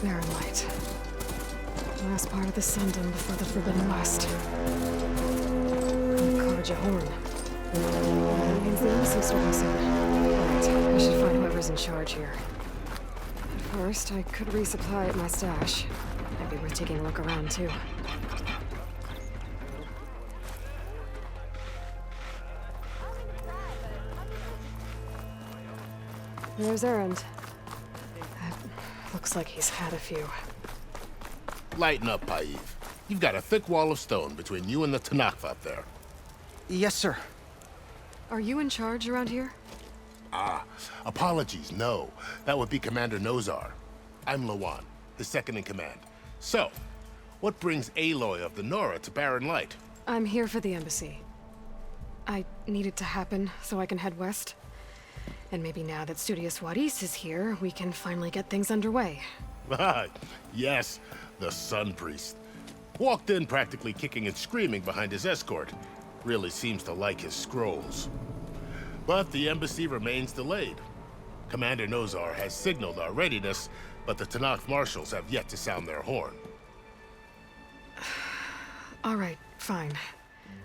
Barren Light. Last part of the Sundom before the Forbidden West. The Karja Horn. That means the embassy store soon. Right, I should find whoever's in charge here. But first, I could resupply at my stash. Might be worth taking a look around, too. There's Erend. Looks like he's had a few. Lighten up, Paiv. You've got a thick wall of stone between you and the Tanakh up there. Yes, sir. Are you in charge around here? Apologies, no. That would be Commander Nozar. I'm Lawan, his second in command. So, what brings Aloy of the Nora to Barren Light? I'm here for the embassy. I need it to happen so I can head west. And maybe now that Studious Wadis is here, we can finally get things underway. Yes, the Sun Priest. Walked in practically kicking and screaming behind his escort. Really seems to like his scrolls. But the embassy remains delayed. Commander Nozar has signaled our readiness, but the Tanakh marshals have yet to sound their horn. All right, fine.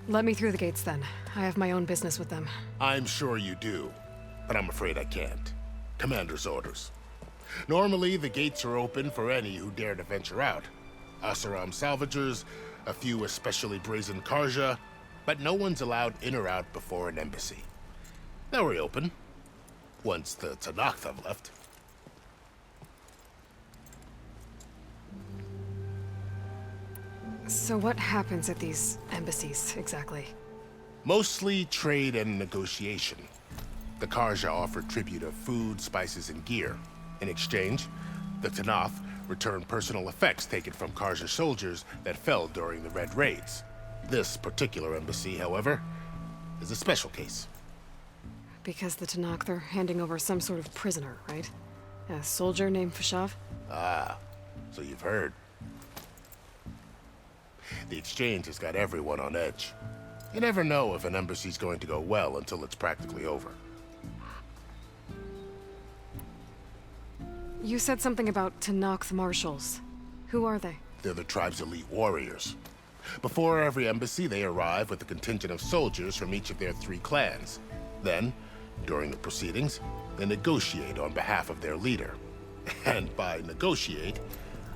Let me through the gates then. I have my own business with them. I'm sure you do, but I'm afraid I can't. Commander's orders. Normally, the gates are open for any who dare to venture out. Asaram salvagers, a few especially brazen Karja, but no one's allowed in or out before an embassy. They'll reopen, once the Tanakh have left. So what happens at these embassies, exactly? Mostly trade and negotiation. The Karja offer tribute of food, spices, and gear. In exchange, the Tanakh return personal effects taken from Karja soldiers that fell during the Red Raids. This particular embassy, however, is a special case. Because the Tanakh, they're handing over some sort of prisoner, right? A soldier named Fashav? Ah, so you've heard. The exchange has got everyone on edge. You never know if an embassy's going to go well until it's practically over. You said something about Tanakh marshals. Who are they? They're the tribe's elite warriors. Before every embassy, they arrive with a contingent of soldiers from each of their 3 clans. Then, during the proceedings, they negotiate on behalf of their leader. And by negotiate,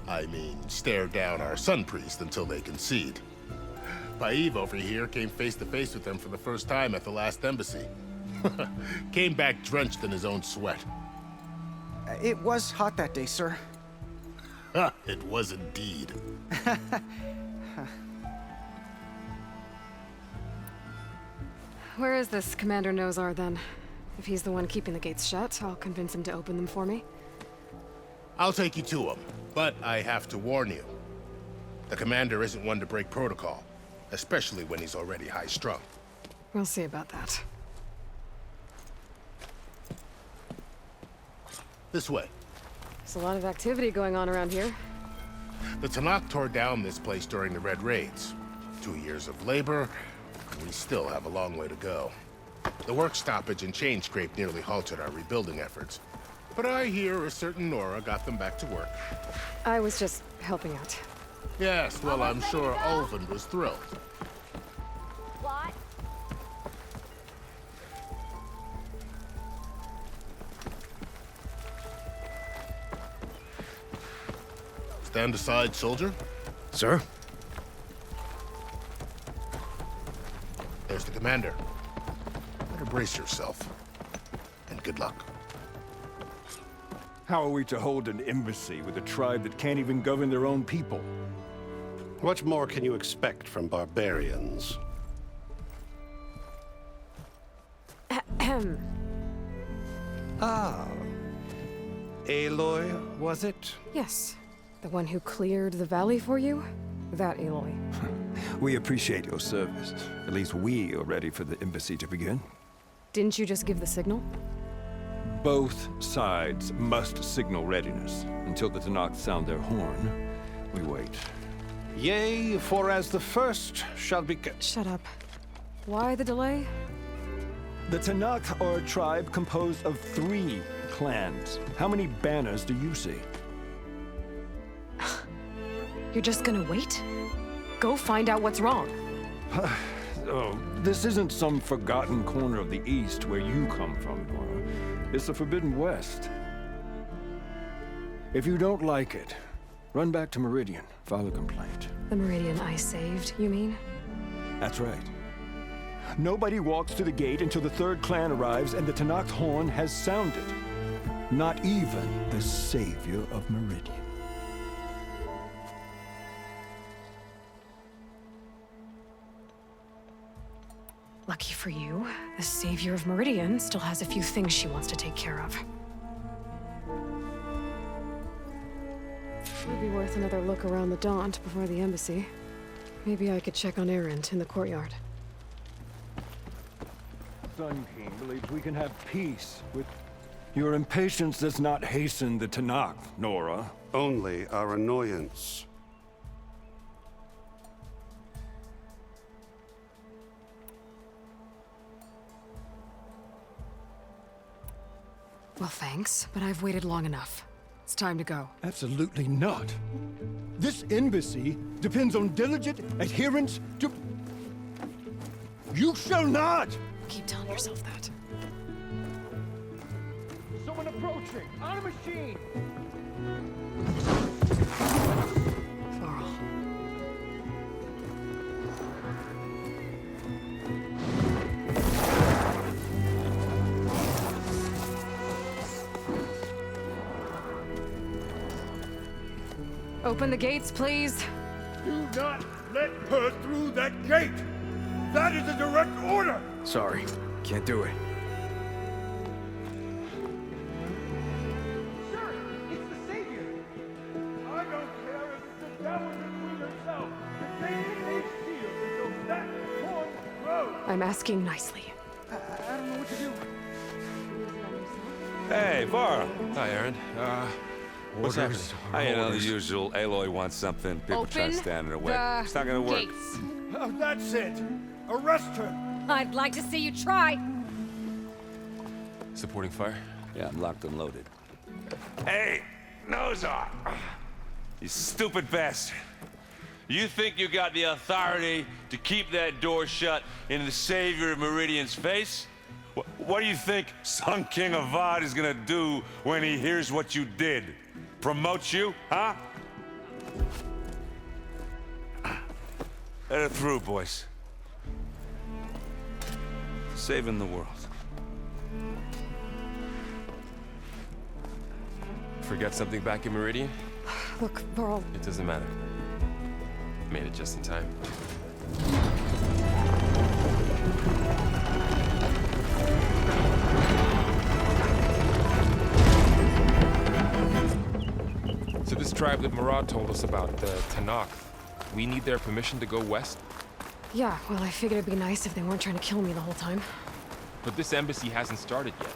I mean stare down our Sun Priest until they concede. Paiv over here came face to face with them for the first time at the last embassy. Came back drenched in his own sweat. It was hot that day, sir. It was indeed. Where is this Commander Nozar, then? If he's the one keeping the gates shut, I'll convince him to open them for me. I'll take you to him, but I have to warn you. The commander isn't one to break protocol, especially when he's already high-strung. We'll see about that. This way. There's a lot of activity going on around here. The Tanakh tore down this place during the Red Raids. 2 years of labor, and we still have a long way to go. The work stoppage and chain scrape nearly halted our rebuilding efforts. But I hear a certain Nora got them back to work. I was just helping out. Yes, well, I'm sure Ulvin was thrilled. What? Stand aside, soldier. Sir? There's the commander. Better brace yourself. And good luck. How are we to hold an embassy with a tribe that can't even govern their own people? What more can you expect from barbarians? Ah. Aloy, was it? Yes. The one who cleared the valley for you? That Aloy. We appreciate your service. At least we are ready for the embassy to begin. Didn't you just give the signal? Both sides must signal readiness. Until the Tanakh sound their horn, we wait. Yea, for as the first shall be... Shut up. Why the delay? The Tanakh are a tribe composed of 3 clans. How many banners do you see? You're just gonna wait? Go find out what's wrong. Oh, this isn't some forgotten corner of the East where you come from, Nora. It's the Forbidden West. If you don't like it, run back to Meridian, file a complaint. The Meridian I saved, you mean? That's right. Nobody walks to the gate until the third clan arrives and the Tenakth horn has sounded. Not even the savior of Meridian. Lucky for you, the savior of Meridian still has a few things she wants to take care of. Would be worth another look around the Daunt before the embassy. Maybe I could check on Erend in the courtyard. Sun King believes we can have peace with... Your impatience does not hasten the Tenakth, Nora. Only our annoyance. Well, thanks, but I've waited long enough. It's time to go. Absolutely not. This embassy depends on diligent adherence to... You shall not! Keep telling yourself that. Someone approaching! On a machine! Varl. Open the gates, please. Do not let her through that gate! That is a direct order! Sorry, can't do it. Sir, it's the Savior! I don't care if it's the devil between herself. The Savior needs shield until that horn grows! I'm asking nicely. I don't know what to do. Hey, Varl. Hi, Aaron. What's happening? You know, the usual. Aloy wants something. People try to stand in her way. It's not gonna work. Gates. That's it! Arrest her! I'd like to see you try. Supporting fire? Yeah, I'm locked and loaded. Hey, Nozar! You stupid bastard. You think you got the authority to keep that door shut in the savior of Meridian's face? What do you think Sun King Avad is gonna do when he hears what you did? Promote you, huh? Let her through, boys. Saving the world. Forgot something back in Meridian? Look, Varl, It doesn't matter. Made it just in time. So this tribe that Murad told us about, the Tenakth, we need their permission to go west? yeah, well, I figured it'd be nice if they weren't trying to kill me the whole time. But this embassy hasn't started yet.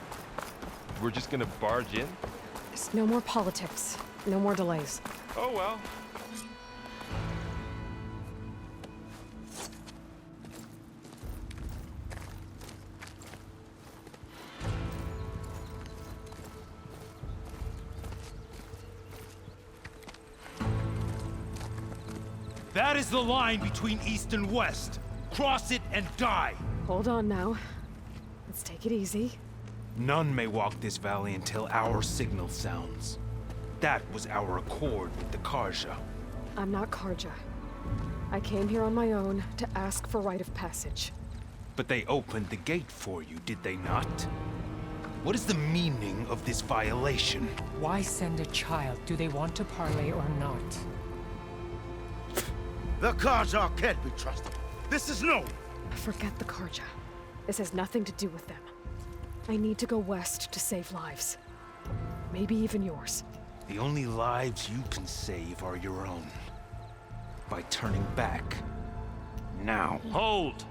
We're just gonna barge in? There's no more politics. No more delays. Oh well. That is the line between East and West. Cross it and die. Hold on now. Let's take it easy. None may walk this valley until our signal sounds. That was our accord with the Karja. I'm not Karja. I came here on my own to ask for rite of passage. But they opened the gate for you, did they not? What is the meaning of this violation? Why send a child? Do they want to parley or not? The Karja can't be trusted. This is known. Forget the Karja. This has nothing to do with them. I need to go west to save lives. Maybe even yours. The only lives you can save are your own. By turning back. Now. Hold!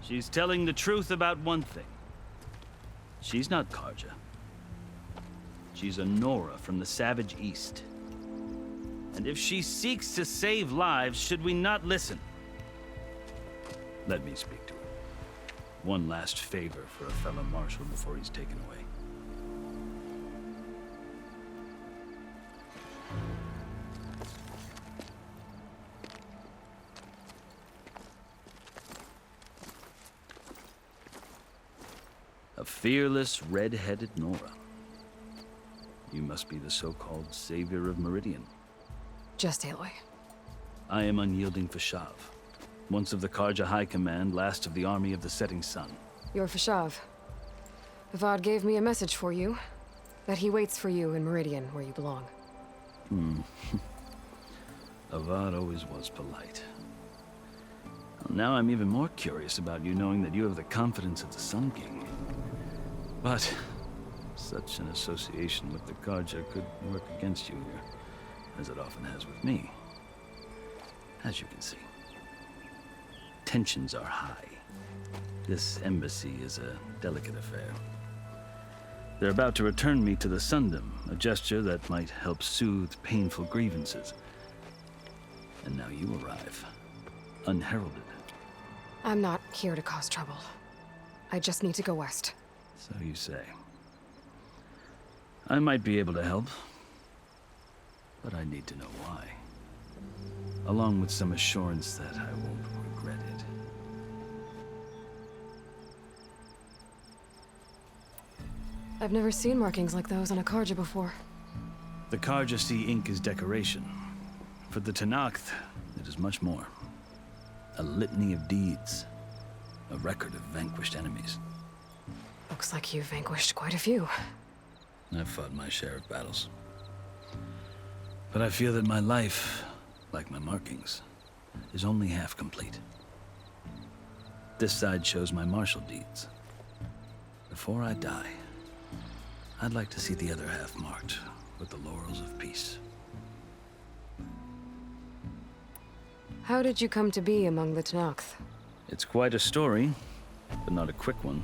She's telling the truth about one thing. She's not Karja. She's a Nora from the Savage East. And if she seeks to save lives, should we not listen? Let me speak to her. One last favor for a fellow marshal before he's taken away. fearless, red-headed Nora. You must be the so-called savior of Meridian. Just Aloy. I am unyielding Fashav, once of the Karja High Command, last of the army of the Setting Sun. You're Fashav. Avad gave me a message for you. That he waits for you in Meridian, where you belong. Avad always was polite. Well, now I'm even more curious about you, knowing that you have the confidence of the Sun King. But such an association with the Karja could work against you here, as it often has with me. As you can see, tensions are high. This embassy is a delicate affair. They're about to return me to the Sundom, a gesture that might help soothe painful grievances. And now you arrive, unheralded. I'm not here to cause trouble. I just need to go west. So you say. I might be able to help, but I need to know why. Along with some assurance that I won't regret it. I've never seen markings like those on a Karja before. The Karja see ink as decoration. For the Tenakth, it is much more. A litany of deeds. A record of vanquished enemies. Looks like you've vanquished quite a few. I've fought my share of battles. But I feel that my life, like my markings, is only half complete. This side shows my martial deeds. Before I die, I'd like to see the other half marked with the laurels of peace. How did you come to be among the Tenakth? It's quite a story, but not a quick one.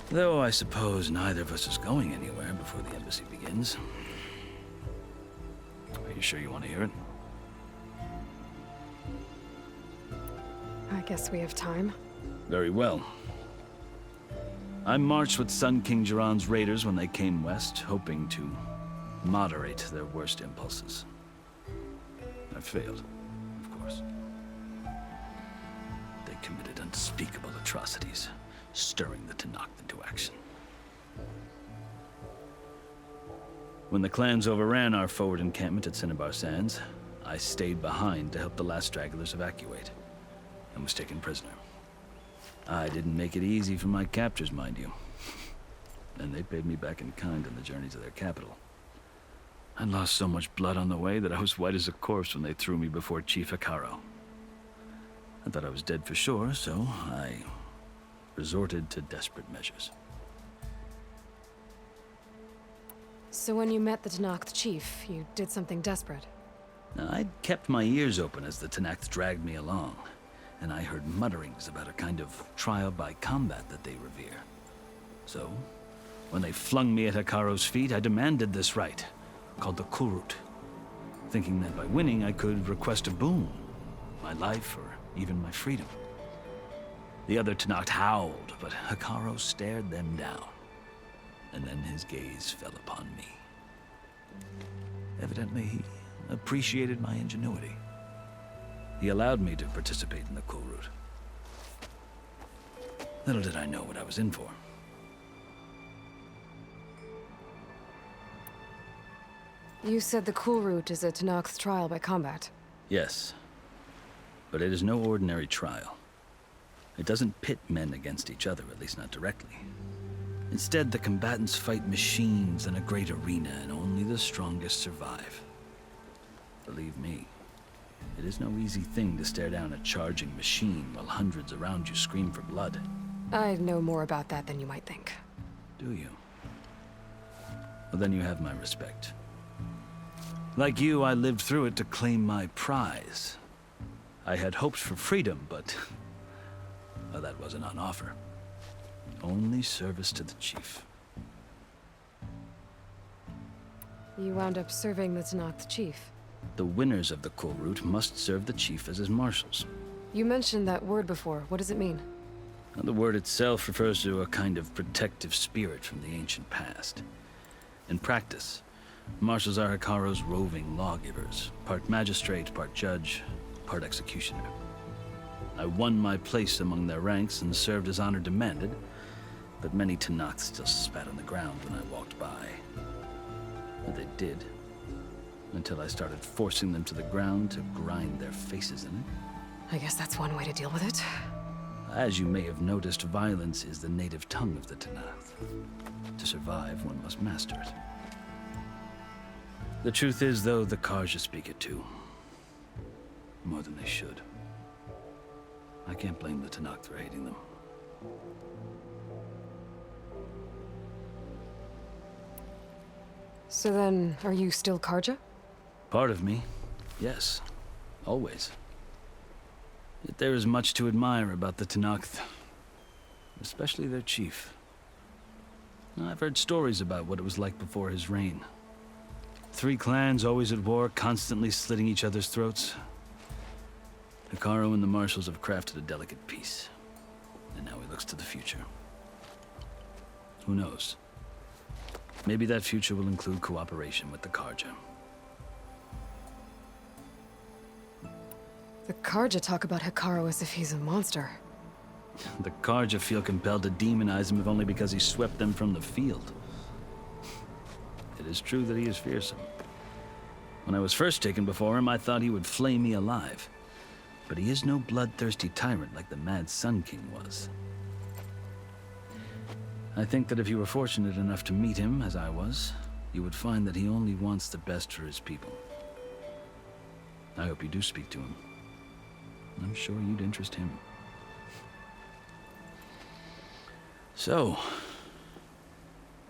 Though I suppose neither of us is going anywhere before the embassy begins. Are you sure you want to hear it? I guess we have time. Very well. I marched with Sun King Jiran's raiders when they came west, hoping to moderate their worst impulses. I failed, of course. They committed unspeakable atrocities, stirring the Tenakth into action. When the clans overran our forward encampment at Cinnabar Sands, I stayed behind to help the last stragglers evacuate, and was taken prisoner. I didn't make it easy for my captors, mind you. And they paid me back in kind on the journey to their capital. I lost so much blood on the way that I was white as a corpse when they threw me before Chief Hikaro. I thought I was dead for sure, so I resorted to desperate measures. So when you met the Tenakth chief, you did something desperate? Now, I'd kept my ears open as the Tenakth dragged me along, and I heard mutterings about a kind of trial by combat that they revere. So, when they flung me at Hikaro's feet, I demanded this right, called the Kulrut, thinking that by winning I could request a boon, my life or even my freedom. The other Tenakth howled, but Hikaro stared them down, and then his gaze fell upon me. Evidently, he appreciated my ingenuity. He allowed me to participate in the Kulrut. Little did I know what I was in for. You said the Kulrut is a Tenakth trial by combat. Yes, but it is no ordinary trial. It doesn't pit men against each other, at least not directly. Instead, the combatants fight machines in a great arena, and only the strongest survive. Believe me, it is no easy thing to stare down a charging machine while hundreds around you scream for blood. I know more about that than you might think. Do you? Well, then you have my respect. Like you, I lived through it to claim my prize. I had hoped for freedom, but well, that wasn't on offer. Only service to the chief. You wound up serving the Tenakth chief. The winners of the Kulrut must serve the chief as his marshals. You mentioned that word before. What does it mean? Now, the word itself refers to a kind of protective spirit from the ancient past. In practice, marshals are Hikaro's roving lawgivers, part magistrate, part judge, part executioner. I won my place among their ranks and served as honor demanded, but many Tanakh still spat on the ground when I walked by. But they did, until I started forcing them to the ground to grind their faces in it. I guess that's one way to deal with it. As you may have noticed, violence is the native tongue of the Tanakh. To survive, one must master it. The truth is, though, the Karja speak it too. More than they should. I can't blame the Tanakh for hating them. So then, are you still Karja? Part of me, yes. Always. Yet there is much to admire about the Tanakh, especially their chief. I've heard stories about what it was like before his reign. 3 clans always at war, constantly slitting each other's throats. Hekarro and the marshals have crafted a delicate peace, and now he looks to the future. Who knows? Maybe that future will include cooperation with the Karja. The Karja talk about Hekarro as if he's a monster. The Karja feel compelled to demonize him if only because he swept them from the field. It is true that he is fearsome. When I was first taken before him, I thought he would flay me alive. But he is no bloodthirsty tyrant like the Mad Sun King was. I think that if you were fortunate enough to meet him, as I was, you would find that he only wants the best for his people. I hope you do speak to him. I'm sure you'd interest him. So,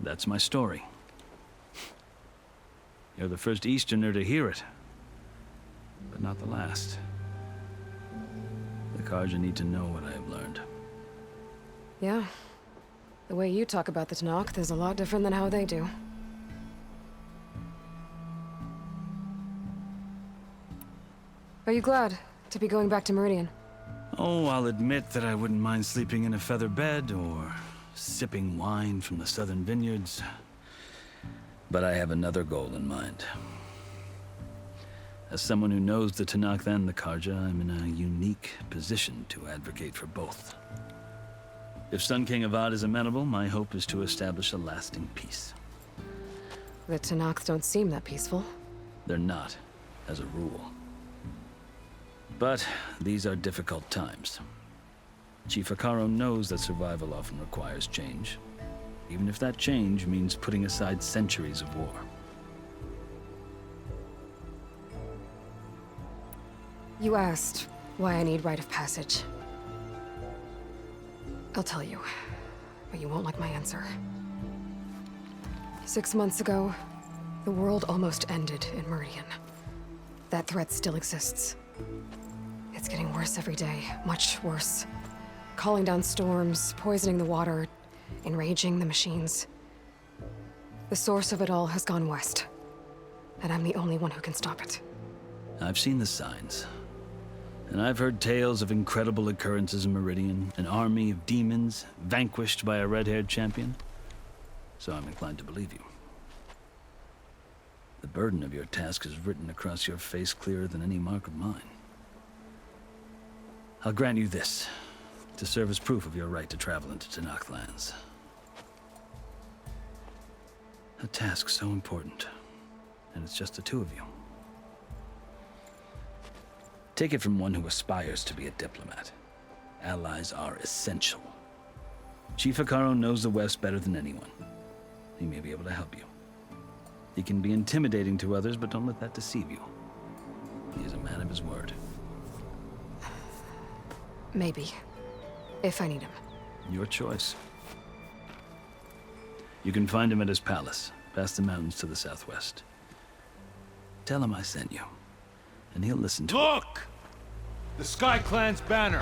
that's my story. You're the first Easterner to hear it, but not the last. The Karja need to know what I have learned. Yeah. The way you talk about the Tanakh is a lot different than how they do. Are you glad to be going back to Meridian? Oh, I'll admit that I wouldn't mind sleeping in a feather bed or sipping wine from the southern vineyards. But I have another goal in mind. As someone who knows the Tanakh and the Karja, I'm in a unique position to advocate for both. If Sun King Avad is amenable, my hope is to establish a lasting peace. The Tanakh don't seem that peaceful. They're not, as a rule. But these are difficult times. Chief Hekarro knows that survival often requires change, even if that change means putting aside centuries of war. You asked why I need rite of passage. I'll tell you, but you won't like my answer. 6 months ago, the world almost ended in Meridian. That threat still exists. It's getting worse every day, much worse. Calling down storms, poisoning the water, enraging the machines. The source of it all has gone west, and I'm the only one who can stop it. I've seen the signs. And I've heard tales of incredible occurrences in Meridian, an army of demons vanquished by a red-haired champion. So I'm inclined to believe you. The burden of your task is written across your face clearer than any mark of mine. I'll grant you this, to serve as proof of your right to travel into Tanakh lands. A task so important, and it's just the two of you. Take it from one who aspires to be a diplomat. Allies are essential. Chief Hekarro knows the West better than anyone. He may be able to help you. He can be intimidating to others, but don't let that deceive you. He is a man of his word. Maybe. If I need him. Your choice. You can find him at his palace, past the mountains to the southwest. Tell him I sent you, and he'll listen to it. Look! The Sky Clan's banner!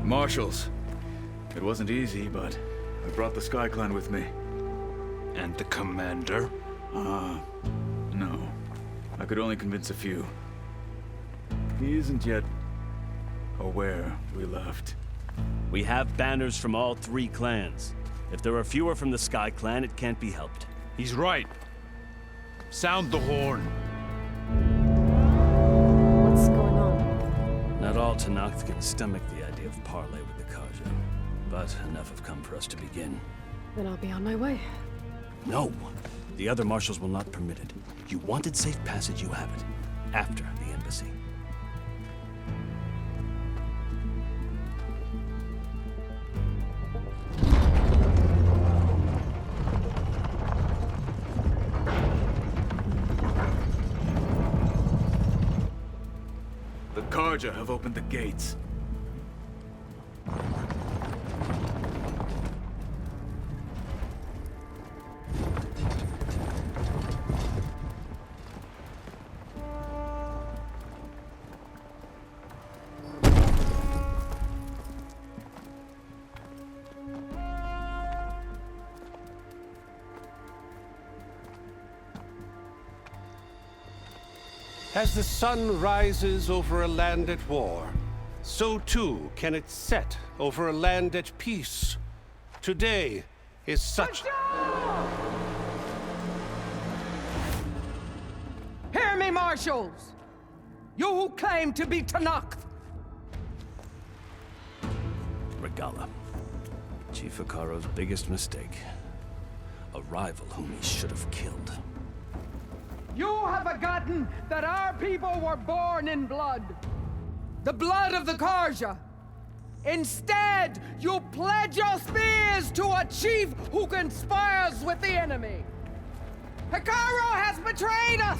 Marshals. It wasn't easy, but I brought the Sky Clan with me. And the commander? No. I could only convince a few. He isn't yet aware we left. We have banners from all 3 clans. If there are fewer from the Sky Clan, it can't be helped. He's right. Sound the horn. Tenakth can stomach the idea of parley with the Karja. But enough have come for us to begin. Then I'll be on my way. No! The other marshals will not permit it. You wanted safe passage, you have it. After the embassy. The Karja have opened the gates. As the sun rises over a land at war, so too can it set over a land at peace. Today is such... Hear me, marshals! You who claim to be Tenakth! Regala. Chief Hikaro's biggest mistake. A rival whom he should have killed. You have forgotten that our people were born in blood. The blood of the Karja. Instead, you pledge your spears to a chief who conspires with the enemy. Hikaro has betrayed us!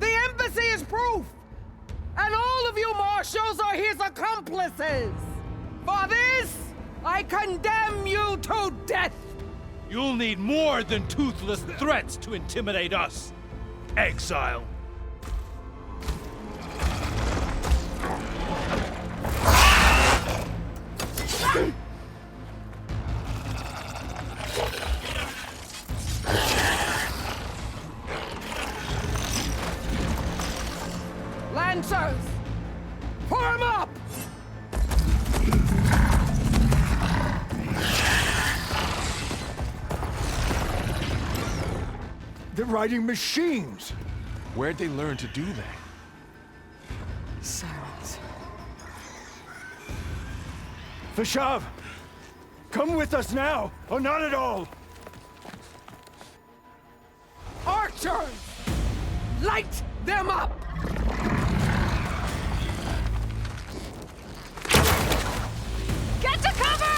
The embassy is proof! And all of you marshals are his accomplices! For this, I condemn you to death! You'll need more than toothless threats to intimidate us. Exile. Lancers! Form up! They're riding machines! Where'd they learn to do that? Silence. Vashav! Come with us now, or not at all! Archers! Light them up! Get to cover!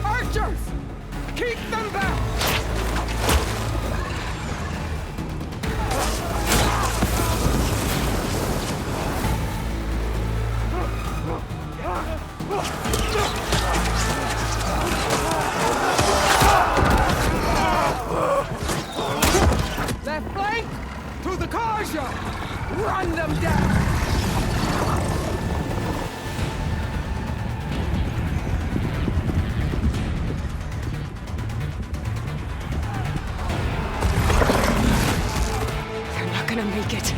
Archers! Keep them back! Left flank! To the Karja! Run them down! They're not gonna make it.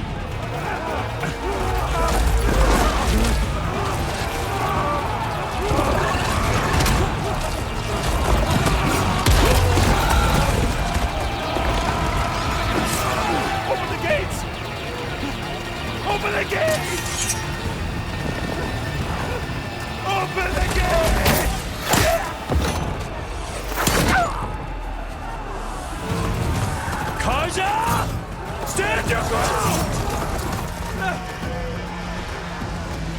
Open the gates! Open the gates! Open the gates! Karja! Stand your ground!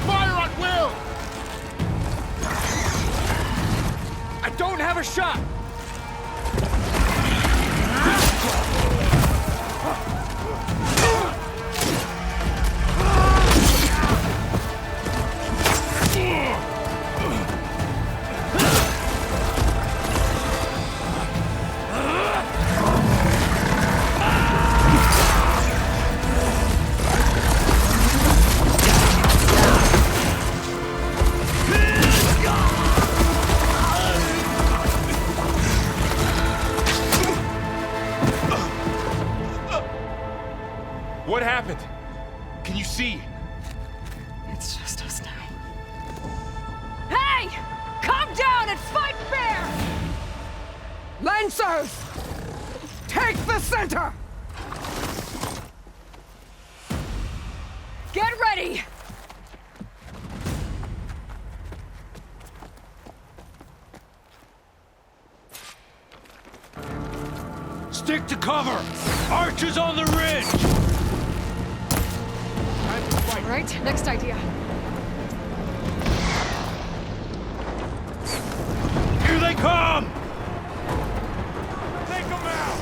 Fire at will! I don't have a shot! What happened? Can you see? It's just us now. Hey! Calm down and fight fair! Lancers! Take the center! Get ready! Stick to cover! Archers on the ridge! All right, next idea. Here they come! Take them out!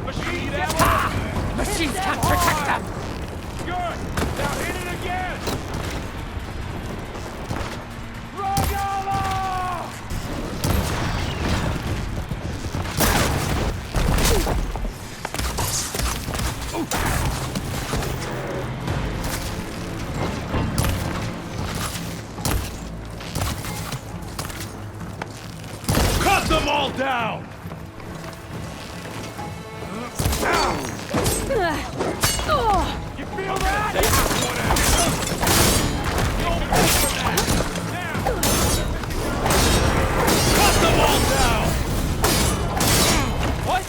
Machine ammo! Machines can't protect them! Good! Now hit it again! Rogala! Cut them all down! You feel that? Cut them all down! What?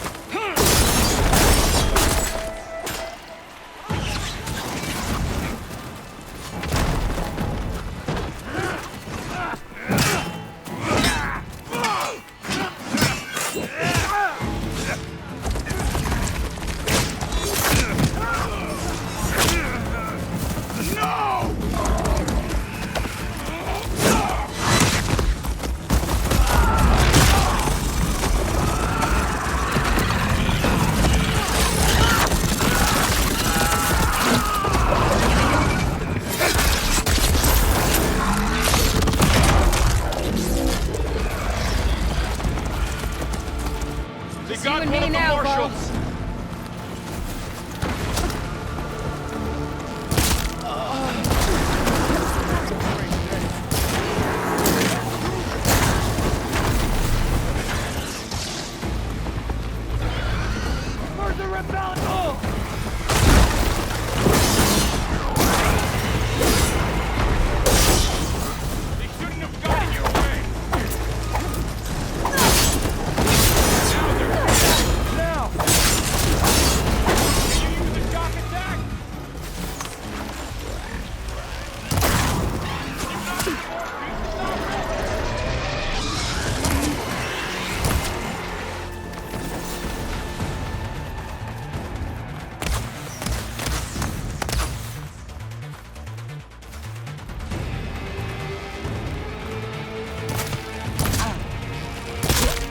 They You got and one me of the now, marshals. Where's the repellent? They shouldn't have gotten your way. Now! Can you use the shock attack?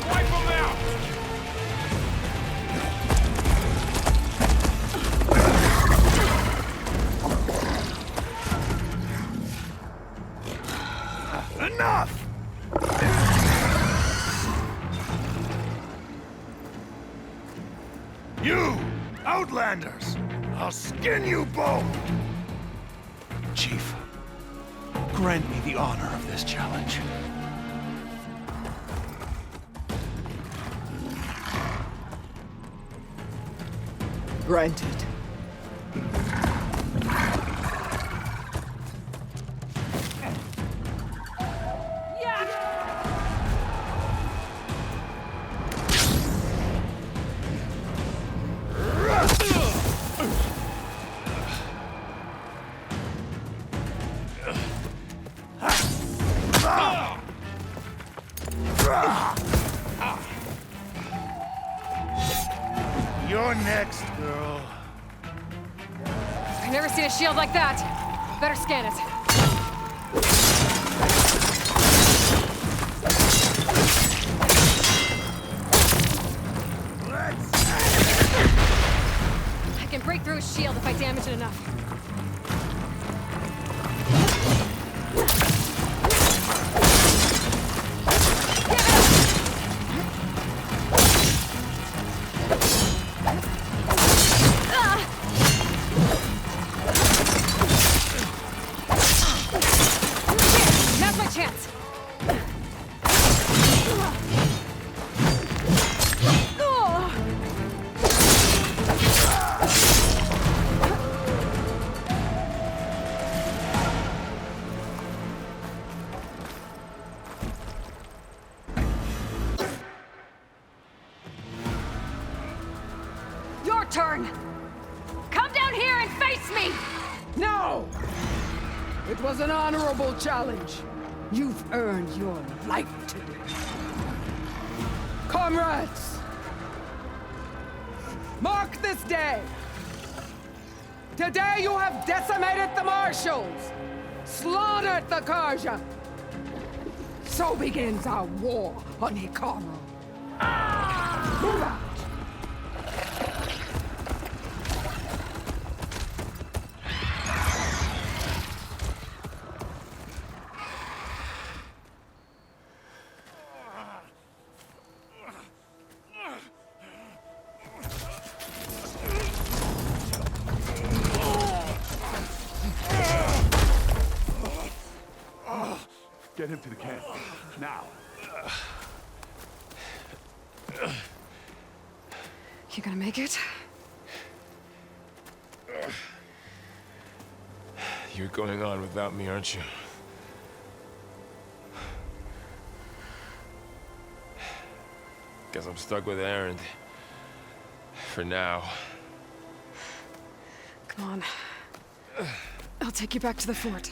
Wipe them out! Enough! You, Outlanders! I'll skin you both! Chief, grant me the honor of this challenge. Granted. You're next, girl. I've never seen a shield like that. Better scan it. I can break through his shield if I damage it enough. Now's my chance. turn! Come down here and face me! No! It was an honorable challenge. You've earned your life today. Comrades! Mark this day! Today you have decimated the Marshals! Slaughtered the Karja! So begins our war on Hikaru. Move out! Get him to the camp. Now. You gonna make it? You're going on without me, aren't you? Guess I'm stuck with Aaron. For now. Come on. I'll take you back to the fort.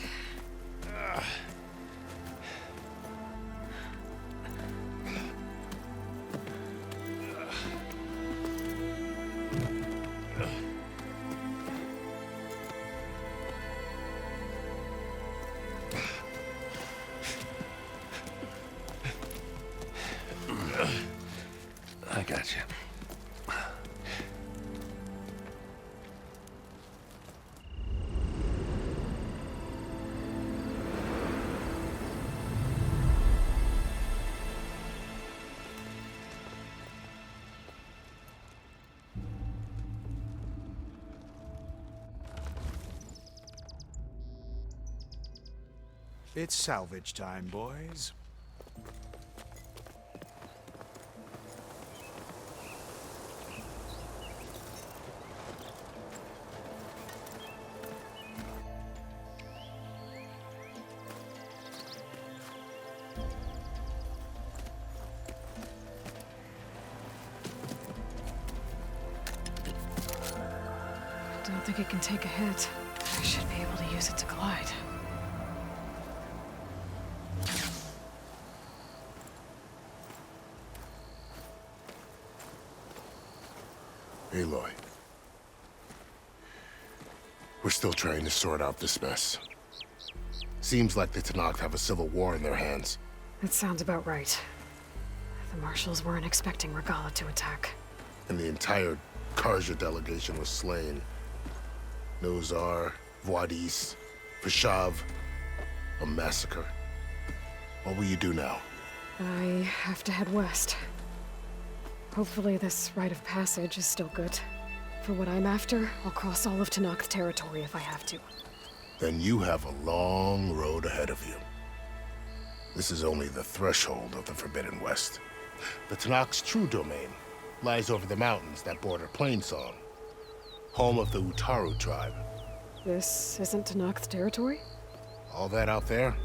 I got you. It's salvage time, boys. Don't think it can take a hit. I should be able to use it to glide. Aloy. We're still trying to sort out this mess. Seems like the Tenakth have a civil war in their hands. That sounds about right. The Marshals weren't expecting Regala to attack. And the entire Karja delegation was slain. Nozar, Voidis, Vashav, a massacre. What will you do now? I have to head west. Hopefully this rite of passage is still good. For what I'm after, I'll cross all of Tenakth territory if I have to. Then you have a long road ahead of you. This is only the threshold of the Forbidden West. The Tenakth's true domain lies over the mountains that border Plainsong, home of the Utaru tribe. This isn't Tenakth territory? All that out there?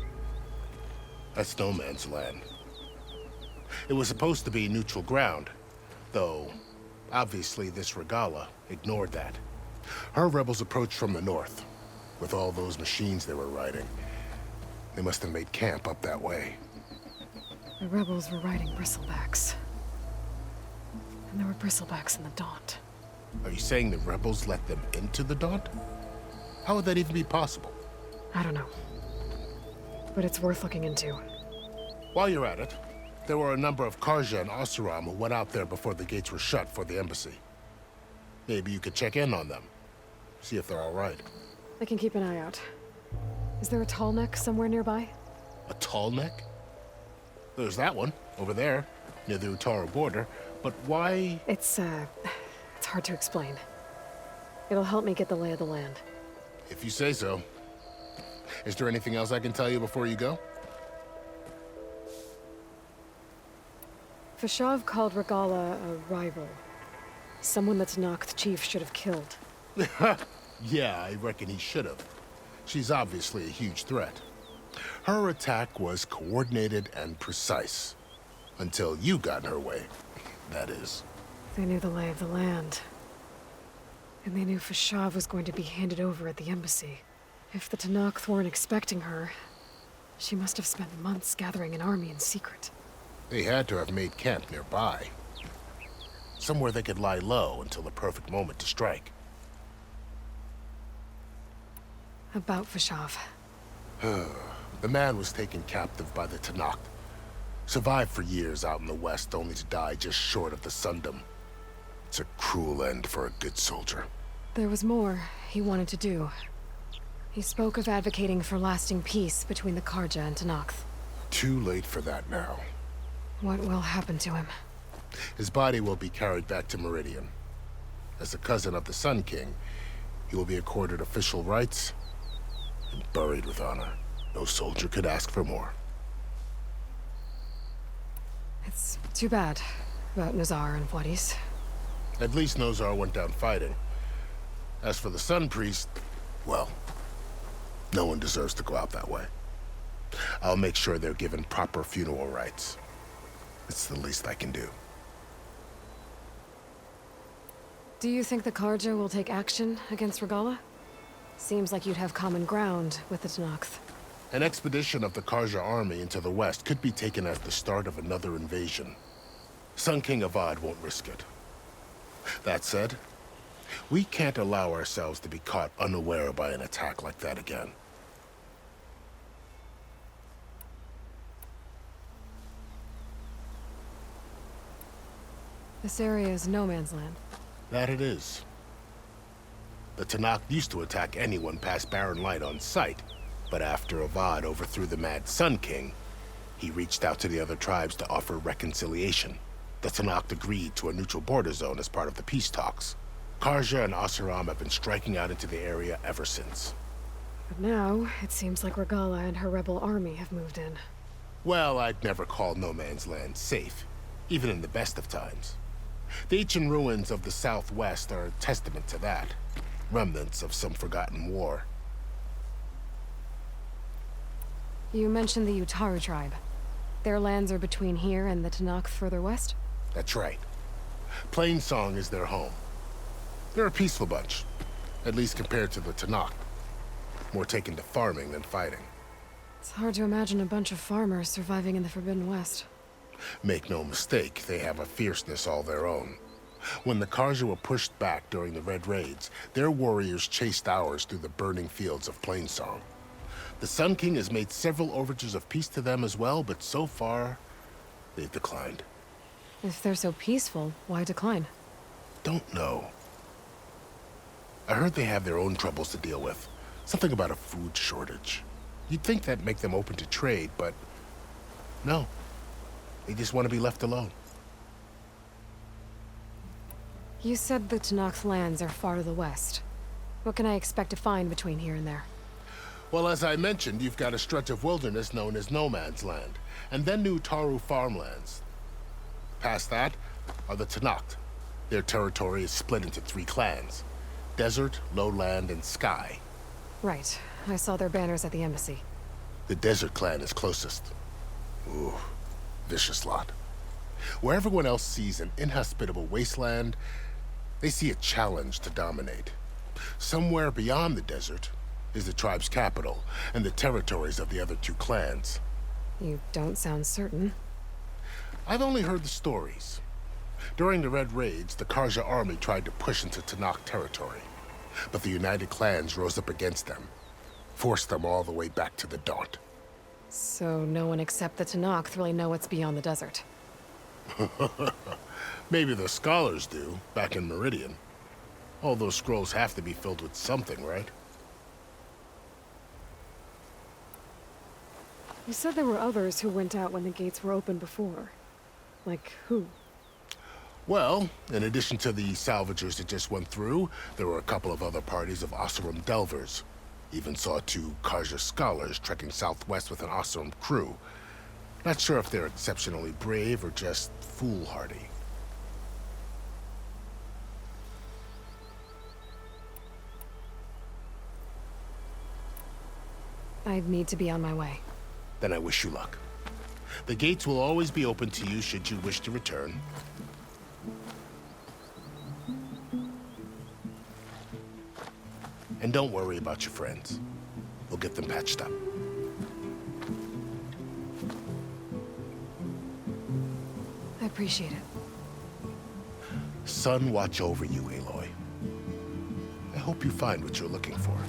That's no man's land. It was supposed to be neutral ground, though obviously this Regala ignored that. Her rebels approached from the north, with all those machines they were riding. They must have made camp up that way. The rebels were riding bristlebacks. And there were bristlebacks in the Daunt. Are you saying the rebels let them into the Daunt? How would that even be possible? I don't know. But it's worth looking into. While you're at it, there were a number of Karja and Oseram who went out there before the gates were shut for the embassy. Maybe you could check in on them. See if they're all right. I can keep an eye out. Is there a tall neck somewhere nearby? A tall neck? There's that one, over there, near the Utaru border. But why? It's hard to explain. It'll help me get the lay of the land. If you say so. Is there anything else I can tell you before you go? Vashav called Regala a rival. Someone that Tenakth chief should have killed. Yeah, I reckon he should have. She's obviously a huge threat. Her attack was coordinated and precise. Until you got in her way, that is. They knew the lay of the land. And they knew Fashav was going to be handed over at the embassy. If the Tenakth weren't expecting her, she must have spent months gathering an army in secret. They had to have made camp nearby. Somewhere they could lie low until the perfect moment to strike. About Fashav. The man was taken captive by the Tenakth. Survived for years out in the west, only to die just short of the Sundom. It's a cruel end for a good soldier. There was more he wanted to do. He spoke of advocating for lasting peace between the Karja and Tenakth. Too late for that now. What will happen to him? His body will be carried back to Meridian. As a cousin of the Sun King, he will be accorded official rights and buried with honor. No soldier could ask for more. It's too bad about Nazar and Wadis. At least Nozar went down fighting. As for the Sun Priest, well, no one deserves to go out that way. I'll make sure they're given proper funeral rites. It's the least I can do. Do you think the Karja will take action against Regala? Seems like you'd have common ground with the Tenakth. An expedition of the Karja army into the west could be taken as the start of another invasion. Sun King Avad won't risk it. That said, we can't allow ourselves to be caught unaware by an attack like that again. This area is no man's land. That it is. The Tenakth used to attack anyone past Barren Light on sight, but after Avad overthrew the Mad Sun King, he reached out to the other tribes to offer reconciliation. The Tenakth agreed to a neutral border zone as part of the peace talks. Karja and Oseram have been striking out into the area ever since. But now, it seems like Regala and her rebel army have moved in. Well, I'd never call no man's land safe, even in the best of times. The ancient ruins of the southwest are a testament to that. Remnants of some forgotten war. You mentioned the Utaru tribe. Their lands are between here and the Tenakth further west? That's right. Plainsong is their home. They're a peaceful bunch, at least compared to the Tenakth. More taken to farming than fighting. It's hard to imagine a bunch of farmers surviving in the Forbidden West. Make no mistake, they have a fierceness all their own. When the Karja were pushed back during the Red Raids, their warriors chased ours through the burning fields of Plainsong. The Sun King has made several overtures of peace to them as well, but so far, they've declined. If they're so peaceful, why decline? Don't know. I heard they have their own troubles to deal with. Something about a food shortage. You'd think that'd make them open to trade, but no. They just want to be left alone. You said the Tenakth lands are far to the west. What can I expect to find between here and there? Well, as I mentioned, you've got a stretch of wilderness known as No Man's Land, and then New Taru farmlands. Past that are the Tenakth. Their territory is split into 3 clans: Desert, Lowland, and Sky. Right. I saw their banners at the embassy. The Desert clan is closest. Ooh, vicious lot. Where everyone else sees an inhospitable wasteland, they see a challenge to dominate. Somewhere beyond the desert is the tribe's capital and the territories of the other 2 clans. You don't sound certain. I've only heard the stories. During the Red Raids, the Karja army tried to push into Tenakth territory, but the United Clans rose up against them, forced them all the way back to the Daunt. So no one except the Tenakth really know what's beyond the desert. Maybe the scholars do, back in Meridian. All those scrolls have to be filled with something, right? You said there were others who went out when the gates were open before. Like who? Well, in addition to the salvagers that just went through, there were a couple of other parties of Oseram delvers. Even saw 2 Karja scholars trekking southwest with an Oseram crew. Not sure if they're exceptionally brave or just foolhardy. I'd need to be on my way. Then I wish you luck. The gates will always be open to you should you wish to return. And don't worry about your friends. We'll get them patched up. I appreciate it. Sun watch over you, Aloy. I hope you find what you're looking for.